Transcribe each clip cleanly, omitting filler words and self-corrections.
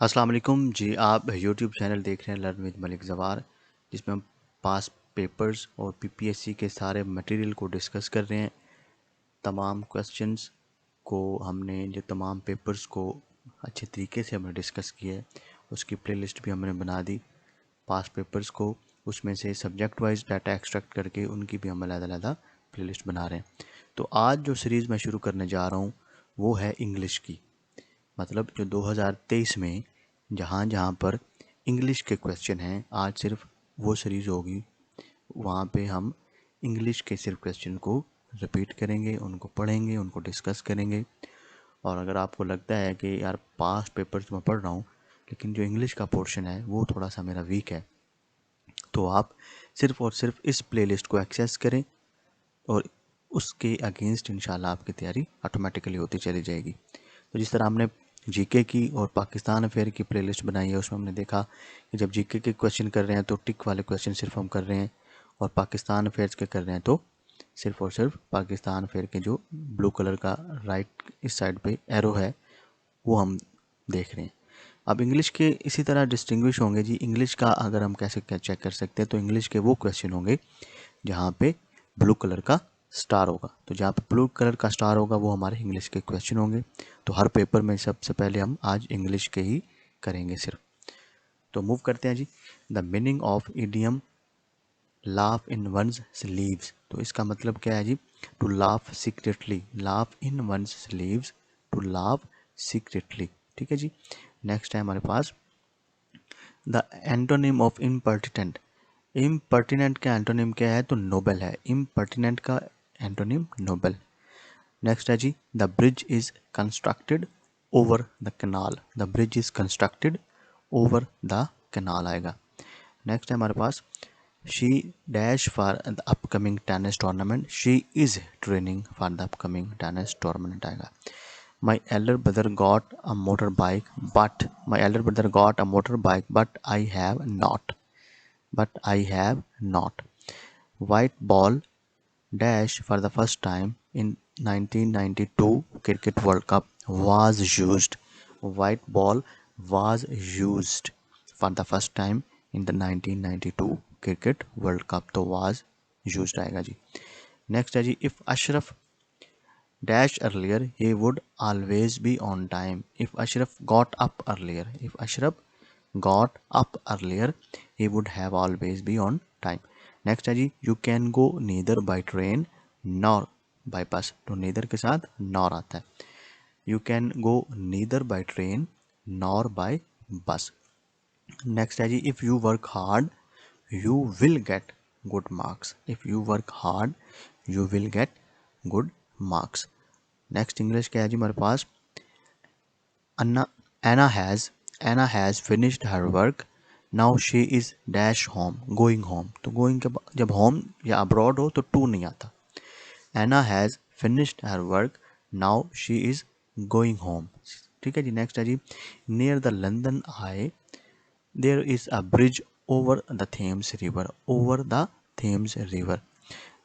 अस्सलाम वालेकुम जी। आप यूट्यूब चैनल देख रहे हैं लर्न विद मलिक जवार, जिसमें हम पास पेपर्स और पीपीएससी के सारे मटेरियल को डिस्कस कर रहे हैं। तमाम क्वेश्चंस को हमने जो तमाम पेपर्स को अच्छे तरीके से हमने डिस्कस किया है, उसकी प्लेलिस्ट भी हमने बना दी। पास पेपर्स को उसमें से सब्जेक्ट वाइज डाटा एक्सट्रैक्ट करके उनकी भी हम अलग-अलग प्लेलिस्ट बना रहे हैं। तो आज जो सीरीज़ मैं शुरू करने जा रहा हूँ वो है इंग्लिश की। मतलब जो 2023 में जहाँ जहाँ पर इंग्लिश के क्वेश्चन हैं, आज सिर्फ वो सीरीज़ होगी। वहाँ पे हम इंग्लिश के सिर्फ क्वेश्चन को रिपीट करेंगे, उनको पढ़ेंगे, उनको डिस्कस करेंगे। और अगर आपको लगता है कि यार पास्ट पेपर्स मैं पढ़ रहा हूँ लेकिन जो इंग्लिश का पोर्शन है वो थोड़ा सा मेरा वीक है, तो आप सिर्फ और सिर्फ इस प्लेलिस्ट को एक्सेस करें और उसके अगेंस्ट इंशाल्लाह आपकी तैयारी ऑटोमेटिकली होती चली जाएगी। तो जिस तरह हमने जीके की और पाकिस्तान अफेयर की प्लेलिस्ट बनाई है, उसमें हमने देखा कि जब जीके के क्वेश्चन कर रहे हैं तो टिक वाले क्वेश्चन सिर्फ हम कर रहे हैं, और पाकिस्तान अफेयर्स के कर रहे हैं तो सिर्फ और सिर्फ पाकिस्तान अफेयर के जो ब्लू कलर का राइट इस साइड पे एरो है वो हम देख रहे हैं। अब इंग्लिश के इसी तरह डिस्टिंग्विश होंगे जी। इंग्लिश का अगर हम कैसे चेक कर सकते हैं, तो इंग्लिश के वो क्वेश्चन होंगे जहाँ पे ब्लू कलर का स्टार होगा। तो जहाँ पे ब्लू कलर का स्टार होगा वो हमारे इंग्लिश के क्वेश्चन होंगे। तो हर पेपर में सबसे पहले हम आज इंग्लिश के ही करेंगे सिर्फ। तो मूव करते हैं जी। The meaning of idiom laugh in one's sleeves. तो इसका मतलब क्या है जी? To laugh secretly, laugh in one's sleeves, to laugh secretly. ठीक है जी। नेक्स्ट है हमारे पास the antonym of impertinent. Impertinent का एंटोनिम क्या है? तो नोबल है। इम्पर्टिनेंट का एंटोनिम नोबल। नेक्स्ट है जी the bridge is constructed over the canal. The bridge is constructed over the canal आएगा। नेक्स्ट है हमारे पास she dash for the upcoming tennis tournament. She is training for the upcoming tennis tournament आएगा। My elder brother got a motorbike, but my elder brother got a motorbike, but I have not. But I have not. White ball dash for the first time in 1992 Cricket World Cup was used. White ball was used for the first time in the 1992 Cricket World Cup. तो was used आएगा जी। Next है जी if Ashraf dash earlier, he would always be on time. If Ashraf got up earlier, if Ashraf got up earlier, he would have always be on time. Next है जी you can go neither by train nor by bus. तो neither के साथ nor आता है। You can go neither by train nor by bus. Next है जी if you work hard, you will get good marks. If you work hard, you will get good marks. Next English क्या है जी हमारे पास? Anna Anna has finished her work, now she is dash home, going home. तो going के जब home या abroad हो तो टू नहीं आता। Anna has finished her work, now she is going home. ठीक है जी। नेक्स्ट है जी near the London I there is a bridge over the Thames river, over the Thames river.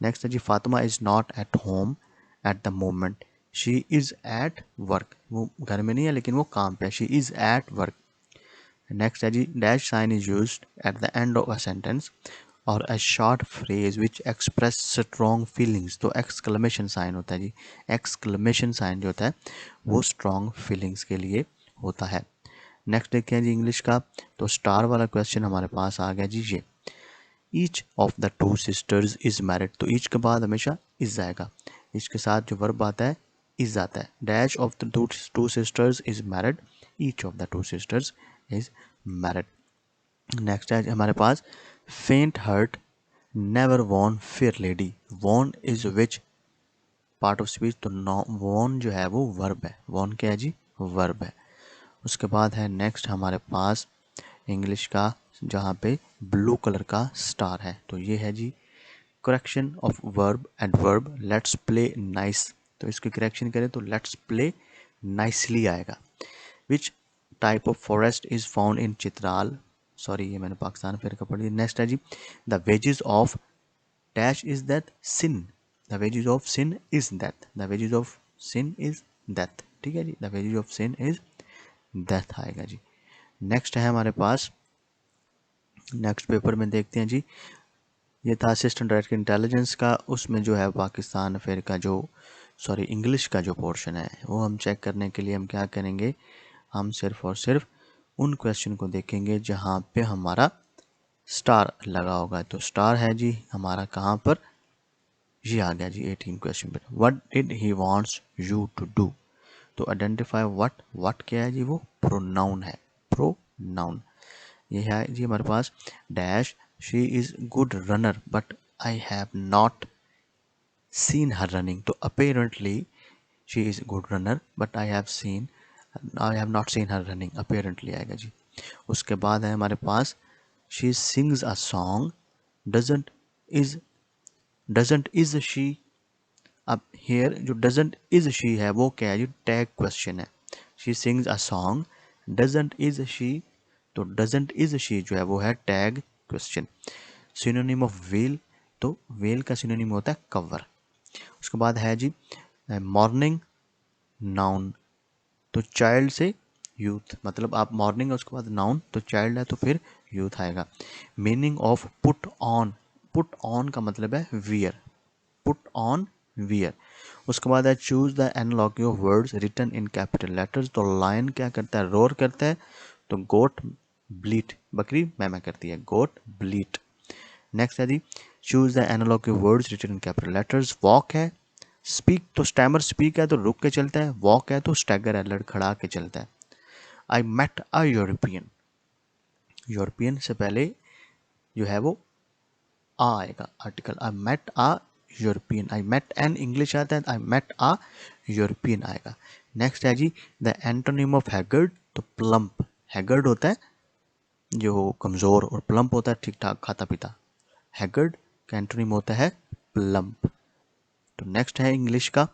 Next है जी Fatima is not at home at the moment, she is at work. वो घर में नहीं है लेकिन वो काम पे है। She is at work. Next है जी dash sign is used at the end of a sentence और a short phrase which express strong feelings. तो एक्सक्लेमेशन साइन होता है जी। एक्सक्लेमेशन साइन जो होता है वो स्ट्रॉन्ग फीलिंग्स के लिए होता है। नेक्स्ट देखते हैं जी इंग्लिश का। तो स्टार वाला क्वेश्चन हमारे पास आ गया जी ये each of the two sisters is married. तो ईच के बाद हमेशा इज आएगा। ईच के साथ जो वर्ब आता है इज आता है। Dash of the two sisters is married, each of the two sisters is married. Next है हमारे पास faint heart never won fair lady. Won is which part of speech? तो वॉन जो है वो वर्ब है। वॉन क्या है जी? वर्ब है। उसके बाद है नेक्स्ट हमारे पास इंग्लिश का जहाँ पे ब्लू कलर का स्टार है। तो ये है जी correction of verb adverb let's play nice. तो इसकी करेक्शन करें तो लेट्स प्ले नाइसली आएगा। Which type of forest is found in Chitral. Sorry ये मैंने पाकिस्तान फेयर का पढ़ी। नेक्स्ट है जी the wages of dash is that sin. The wages of sin is death. The wages of sin is death. ठीक है जी। The wages of sin is death आएगा जी। नेक्स्ट है हमारे पास, नेक्स्ट पेपर में देखते हैं जी, ये था असिस्टेंट डायरेक्टर इंटेलिजेंस का। उसमें जो है पाकिस्तान अफेयर का जो इंग्लिश का जो पोर्शन है वो हम चेक करने के लिए हम क्या करेंगे, हम सिर्फ और सिर्फ उन क्वेश्चन को देखेंगे जहाँ पे हमारा स्टार लगा होगा। तो स्टार है जी हमारा कहाँ पर, ये आ गया जी 18 क्वेश्चन पे। What did he wants you to do, तो आइडेंटिफाई व्हाट क्या है जी, वो प्रोनाउन है, प्रोनाउन। ये है जी हमारे पास dash, she is good runner but I have not seen her running, तो apparently she is good runner but I have not seen her running, apparently आएगा जी। उसके बाद है हमारे पास she sings a song, doesn't is, doesn't is she. अब here जो डजंट इज शी है वो क्या है जी, टैग क्वेश्चन है। She sings a song, doesn't is she, तो डजंट इज शी जो है वो है tag question. Synonym of well, तो वेल का सिनोनिम होता है कवर। उसके बाद है जी मॉर्निंग, नाउन, तो चाइल्ड से यूथ, मतलब आप मॉर्निंग है उसके बाद नाउन, तो चाइल्ड है तो फिर यूथ आएगा। मीनिंग ऑफ पुट ऑन का मतलब है वियर, पुट ऑन वियर। उसके बाद है choose the analogy of words written in capital letters, तो लायन क्या करता है, रोर करता है, तो गोट ब्लीट, बकरी मैमा करती है, गोट ब्लीट। नेक्स्ट है जी choose the analogy of words written in capital letters, walk है, स्पीक तो स्टैमर स्पीक है तो रुक के चलता है, वॉक है तो स्टैगर है लड़खड़ा के चलता है। I met a European, European से पहले जो है वो आ आएगा article, I met a European, I met an English आता है, आई मेट आ यूरोपियन आएगा। नेक्स्ट है जी द एंटोनिम ऑफ हैगर्ड, तो प्लम्प, हैगर्ड होता है जो कमज़ोर और प्लम्प होता है ठीक ठाक खाता पीता, हैगर्ड का एंटोनिम होता है प्लम्प। तो नेक्स्ट है इंग्लिश का,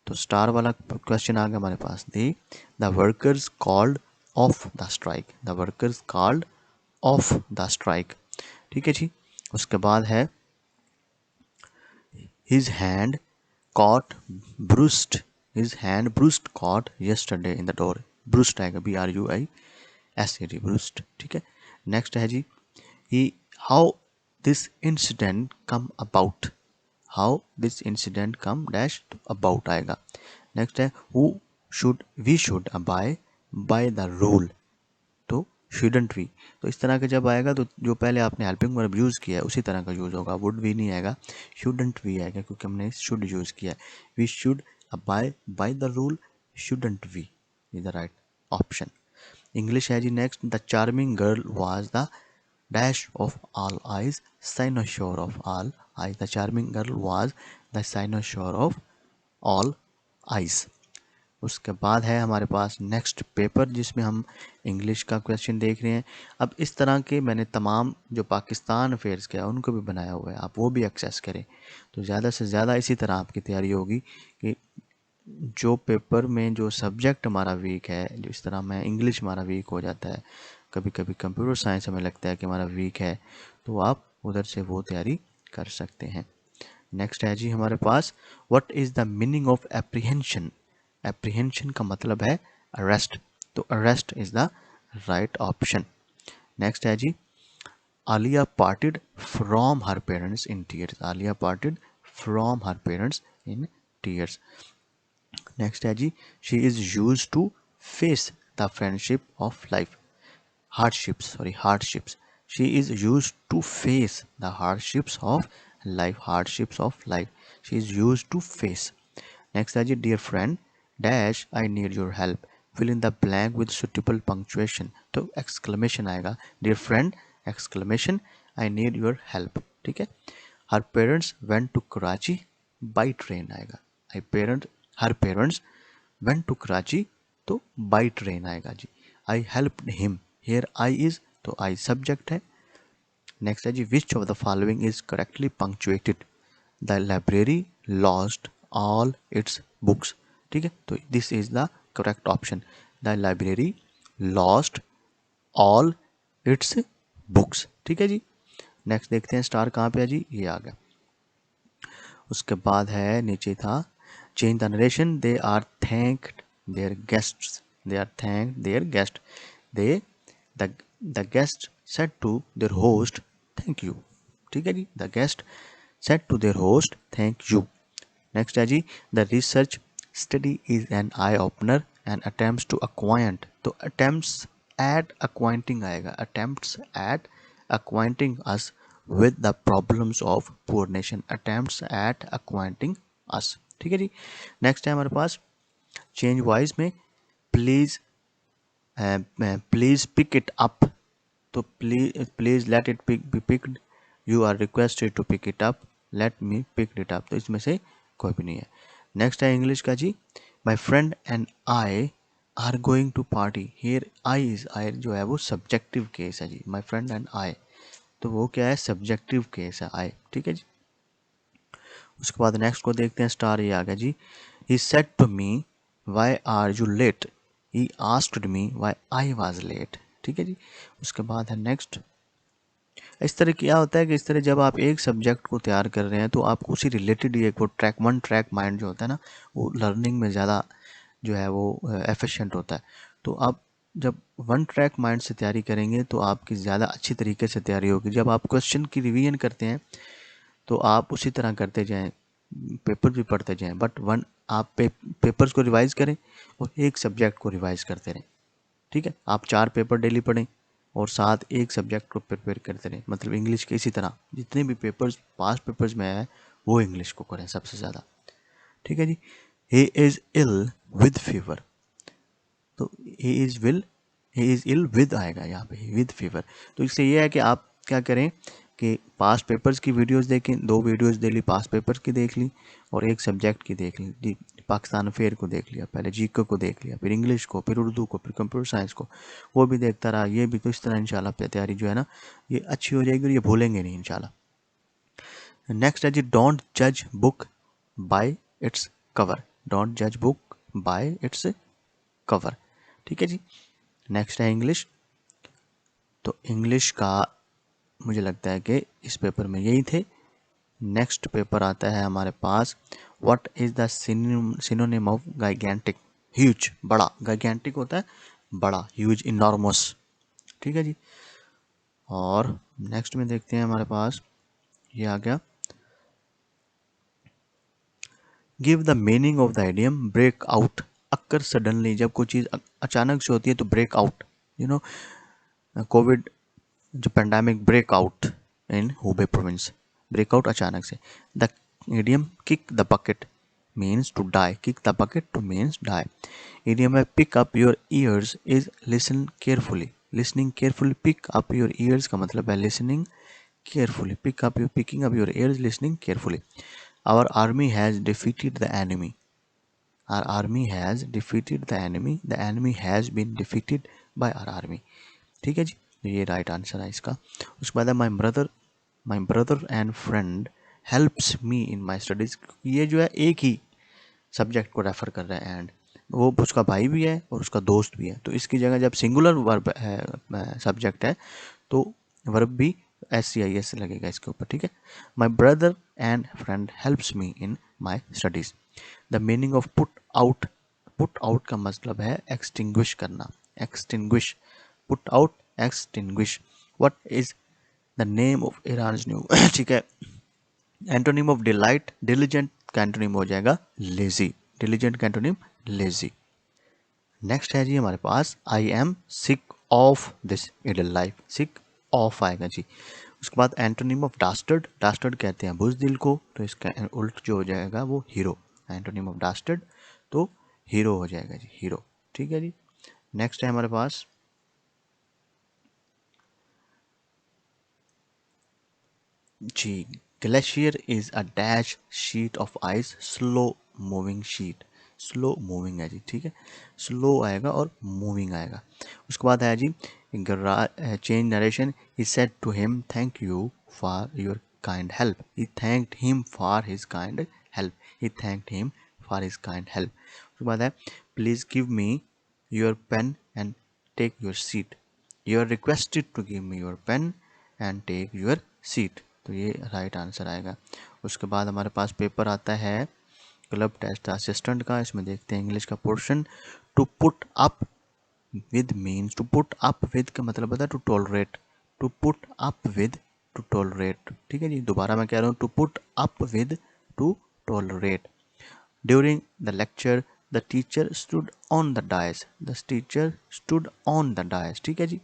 तो स्टार वाला क्वेश्चन आ गया हमारे पास, the workers called off the strike, the workers called off the strike, ठीक है जी। उसके बाद है his hand caught bruised, his hand bruised caught yesterday in the door, bruised आएगा BRUISED, bruised, ठीक है। नेक्स्ट है जी he how this incident come about, how this incident come dash तो about आएगा। नेक्स्ट है who should we should abide by the rule, तो shouldn't we, तो इस तरह का जब आएगा तो जो पहले आपने हेल्पिंग वर्ब यूज़ किया है उसी तरह का यूज़ होगा, वुड वी नहीं आएगा, शुडंट वी आएगा क्योंकि हमने शुड यूज़ किया है। We should abide by the rule, shouldn't we is the right option. English है जी next, the charming girl was the dash of all eyes, cynosure of all eyes, the charming girl was the cynosure of all eyes. उसके बाद है हमारे पास next paper जिसमें हम English का question देख रहे हैं। अब इस तरह के मैंने तमाम जो पाकिस्तान अफेयर्स के हैं उनको भी बनाया हुआ है, आप वो भी एक्सेस करें तो ज़्यादा से ज़्यादा इसी तरह आपकी तैयारी होगी कि जो पेपर में जो सब्जेक्ट हमारा वीक है, जो इस तरह में इंग्लिश हमारा वीक हो जाता है, कभी कभी कंप्यूटर साइंस हमें लगता है कि हमारा वीक है, तो आप उधर से वो तैयारी कर सकते हैं। नेक्स्ट है जी हमारे पास what is the meaning of apprehension, apprehension का मतलब है अरेस्ट, तो arrest is the right option. Next है जी Alia parted from her parents in tears, Alia parted from her parents in tears. Next है जी she is use to face the friendship of life, hardships, sorry, hardships, she is used to face the hardships of life, hardships of life, she is used to face। next है जी dear friend dash I need your help, fill in the blank with suitable punctuation, तो exclamation आएगा, dear friend exclamation I need your help, ठीक है। her parents went to Karachi by train आएगा, her parents went to Karachi तो by train आएगा जी। I helped him, here I is तो I subject है। नेक्स्ट है जी which of the following is correctly punctuated, the library lost all its books, ठीक है, तो this is the correct option, the library lost all its books, ठीक है जी। नेक्स्ट देखते हैं स्टार कहाँ पे है जी, ये आ गया। उसके बाद है नीचे था change the narration, they are thanked their guests, they are thanked their guest, they the guest said to their host thank you. ठीक है जी, the guest said to their host thank you. Next है जी, the research study is an eye opener and attempts to acquaint, तो attempts at acquainting आएगा, attempts at acquainting us with the problems of poor nation, attempts at acquainting अस। ठीक है जी। Next है हमारे पास चेंज वॉइस में please please pick it up, तो please let it be picked, you are requested to pick it up, let me pick it up, तो इसमें से कोई भी नहीं है। नेक्स्ट है इंग्लिश का जी, my friend and I are going to party, here I जो है वो सब्जेक्टिव केस है जी, माई फ्रेंड एंड आई, तो वो क्या है, सब्जेक्टिव केस है आई। ठीक है जी। उसके बाद नेक्स्ट को देखते हैं, स्टार ये आ गया जी, he said to me why are you late, he asked me why I was late. ठीक है जी। उसके बाद है नेक्स्ट, इस तरह क्या होता है कि इस तरह जब आप एक सब्जेक्ट को तैयार कर रहे हैं तो आपको उसी रिलेटेड ही एक वो ट्रैक, वन ट्रैक माइंड जो होता है ना, वो लर्निंग में ज़्यादा जो है वो एफिशिएंट होता है। तो आप जब वन ट्रैक माइंड से तैयारी करेंगे तो आपकी ज़्यादा अच्छी तरीके से तैयारी होगी। जब आप क्वेश्चन की रिवीजन करते हैं तो आप उसी तरह करते जाएं, पेपर भी पढ़ते जाएं, बट वन आप पेपर्स को रिवाइज करें और एक सब्जेक्ट को रिवाइज करते रहें। ठीक है, आप 4 पेपर डेली पढ़ें और साथ एक सब्जेक्ट को प्रिपेयर करते रहें। मतलब इंग्लिश के इसी तरह जितने भी पेपर्स पास्ट पेपर्स में है वो इंग्लिश को करें सबसे ज़्यादा। ठीक है जी। He is ill with fever, तो ही इज़ इल विद आएगा यहाँ पे, विद फीवर। तो इससे ये है कि आप क्या करें कि पास्ट पेपर्स की वीडियोस देखें, 2 वीडियोस डेली पास्ट पेपर की देख ली और एक सब्जेक्ट की देख ली जी। पाकिस्तान अफेयर को देख लिया, पहले जीके को देख लिया, फिर इंग्लिश को, फिर उर्दू को, फिर कंप्यूटर साइंस को, वो भी देखता रहा, ये भी। तो इस तरह इंशाल्लाह तैयारी जो है ना ये अच्छी हो जाएगी और ये भूलेंगे नहीं इंशाल्लाह। नेक्स्ट है जी, डोंट जज book by its cover, don't जज बुक बाय इट्स कवर। ठीक है जी। नेक्स्ट है इंग्लिश, तो इंग्लिश का मुझे लगता है कि इस पेपर में यही थे। नेक्स्ट पेपर आता है हमारे पास, what is the synonym of gigantic, huge, बड़ा, गाइगेंटिक होता है बड़ा, ह्यूज, इनॉर्मस। ठीक है जी। और नेक्स्ट में देखते हैं हमारे पास ये आ गया, give the meaning of the idiom break out occur suddenly, जब कोई चीज़ अचानक से होती है तो break out, you know Covid जो pandemic break out in Hubei province, breakout अचानक से। The idiom kick the bucket means to die, kick the bucket to means die. Idiom है pick up your ears is listen carefully, listening carefully, pick up your ears का मतलब है listening carefully, pick up your, picking up your ears, listening carefully. Our army has defeated the enemy, our army has defeated the enemy has been defeated by our army। ठीक है जी, ये right answer है इसका। उसके बाद है my brother and friend helps me in my studies, ये जो है एक ही सब्जेक्ट को रेफर कर रहा है, एंड वो उसका भाई भी है और उसका दोस्त भी है, तो इसकी जगह जब सिंगुलर वर्ब है सब्जेक्ट है तो वर्ब भी SCIS लगेगा इसके ऊपर। ठीक है, my brother and friend helps me in my studies. The meaning of put out का मतलब है एक्सटिंग्विश करना, extinguish, put out, extinguish. What is the name of Iran new ठीक है, एंटोनिम ऑफ डिलाइट, डिलीजेंट का एंटोनिम हो जाएगा lazy, diligent का एंटोनिम लेजी। नेक्स्ट है जी हमारे पास, I am sick of this idle life, sick of आएगा जी। उसके बाद एंटोनिम ऑफ डास्टर्ड, डास्टर्ड कहते हैं बुज़दिल को, तो इसका उल्ट जो हो जाएगा वो हीरो, एंटोनिम ऑफ डास्टर्ड तो हीरो हो जाएगा जी, हीरो। ठीक है जी। नेक्स्ट है हमारे पास जी, glacier is a dash sheet of ice, slow moving sheet, slow moving है जी। ठीक है, स्लो आएगा और मूविंग आएगा। उसके बाद है जी change narration, he said to him thank you for your kind help, he thanked him for his kind help, he thanked him for his kind help. उसके बाद है please give me your pen and take your seat, you are requested to give me your pen and take your seat, तो ये right answer आएगा। उसके बाद हमारे पास paper आता है क्लब टेस्ट असिस्टेंट का, इसमें देखते हैं इंग्लिश का portion, to put up with means to put up with का मतलब होता है to tolerate, to put up with, to tolerate. ठीक है जी, दोबारा मैं कह रहा हूँ, to put up with, to tolerate. During the lecture the teacher stood on the dais, the teacher stood on the dais. ठीक है जी।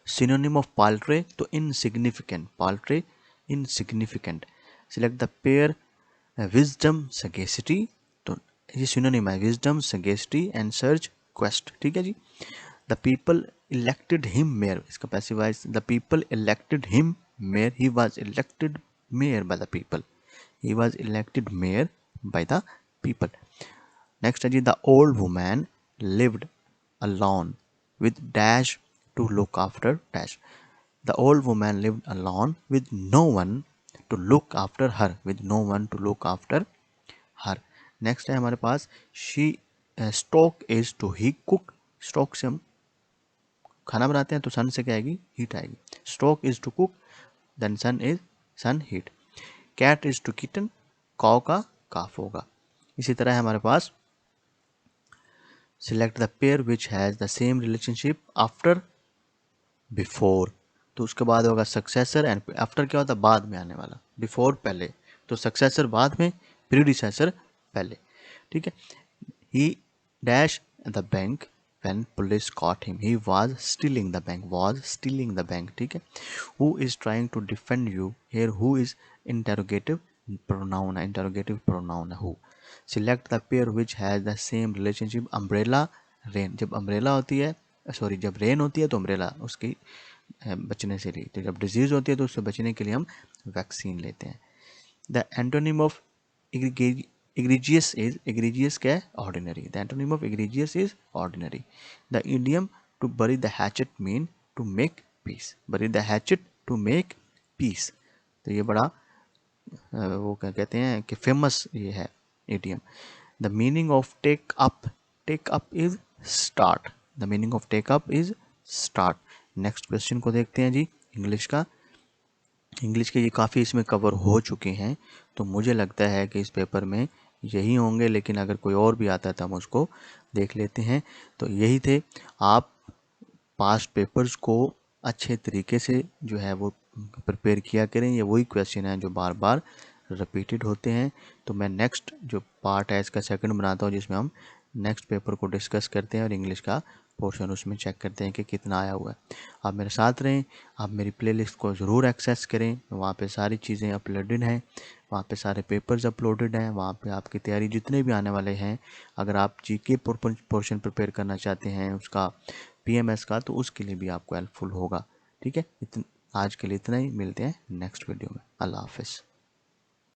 सिनोनिम ऑफ पाल्ट्रे तो insignificant, paltry insignificant. Select the pair wisdom सगेसिटी, तो ये synonym है, wisdom sagacity and search quest. ठीक है जी। The people elected him mayor, इसका passive voice, the people elected him mayor, he was elected mayor by the people, he was elected mayor by the people. Next है जी, the old woman lived alone with dash to look after dash, the old woman lived alone with no one to look after her, with no one to look after her। Next है हमारे पास she stock is to he cook, stock से हम खाना बनाते हैं तो सन से क्या आएगी, हीट आएगी। Stoke is to cook, then sun is sun heat. Cat is to kitten, cow का काफ होगा। इसी तरह है हमारे पास select the pair which has the same relationship after before, तो उसके बाद होगा सक्सेसर एंड आफ्टर क्या होता है, बाद में आने वाला, बिफोर पहले, तो सक्सेसर बाद में, प्रीडिसेसर पहले। ठीक है। ही dash the bank when police caught him, he was stealing the bank, was stealing the bank। ठीक है। who is trying to defend you, here who is interrogative pronoun है, interrogative pronoun है who। select the pair which has the same relationship umbrella rain, जब umbrella होती है, sorry जब rain होती है तो umbrella उसकी बचने से लिए, तो जब डिजीज होती है तो उससे बचने के लिए हम वैक्सीन लेते हैं। The antonym of egregious is, egregious क्या है, ordinary, the antonym of egregious is ordinary। the idiom to bury the hatchet mean to make peace, bury the hatchet to make peace, तो ये बड़ा वो क्या कहते हैं कि फेमस ये है idiom। the meaning of take up is start, the meaning of take up is start। Next question को देखते हैं जी, इंग्लिश का। इंग्लिश के ये काफ़ी इसमें कवर हो चुके हैं, तो मुझे लगता है कि इस पेपर में यही होंगे, लेकिन अगर कोई और भी आता है तो हम उसको देख लेते हैं। तो यही थे, आप पास्ट पेपर्स को अच्छे तरीके से जो है वो प्रिपेयर किया करें, ये वही क्वेश्चन हैं जो बार बार रिपीटेड होते हैं। तो मैं नेक्स्ट जो पार्ट है इसका सेकंड बनाता हूँ, जिसमें हम नेक्स्ट पेपर को डिस्कस करते हैं और इंग्लिश का पोर्शन उसमें चेक करते हैं कि कितना आया हुआ है। आप मेरे साथ रहें, आप मेरी प्लेलिस्ट को ज़रूर एक्सेस करें, वहाँ पे सारी चीज़ें अपलोडेड हैं, वहाँ पे सारे पेपर्स अपलोडेड हैं, वहाँ पे आपकी तैयारी जितने भी आने वाले हैं, अगर आप जीके पोर्शन प्रिपेयर करना चाहते हैं उसका, पीएमएस का, तो उसके लिए भी आपको हेल्पफुल होगा। ठीक है, आज के लिए इतना ही, मिलते हैं नेक्स्ट वीडियो में। अल्लाह हाफिज़।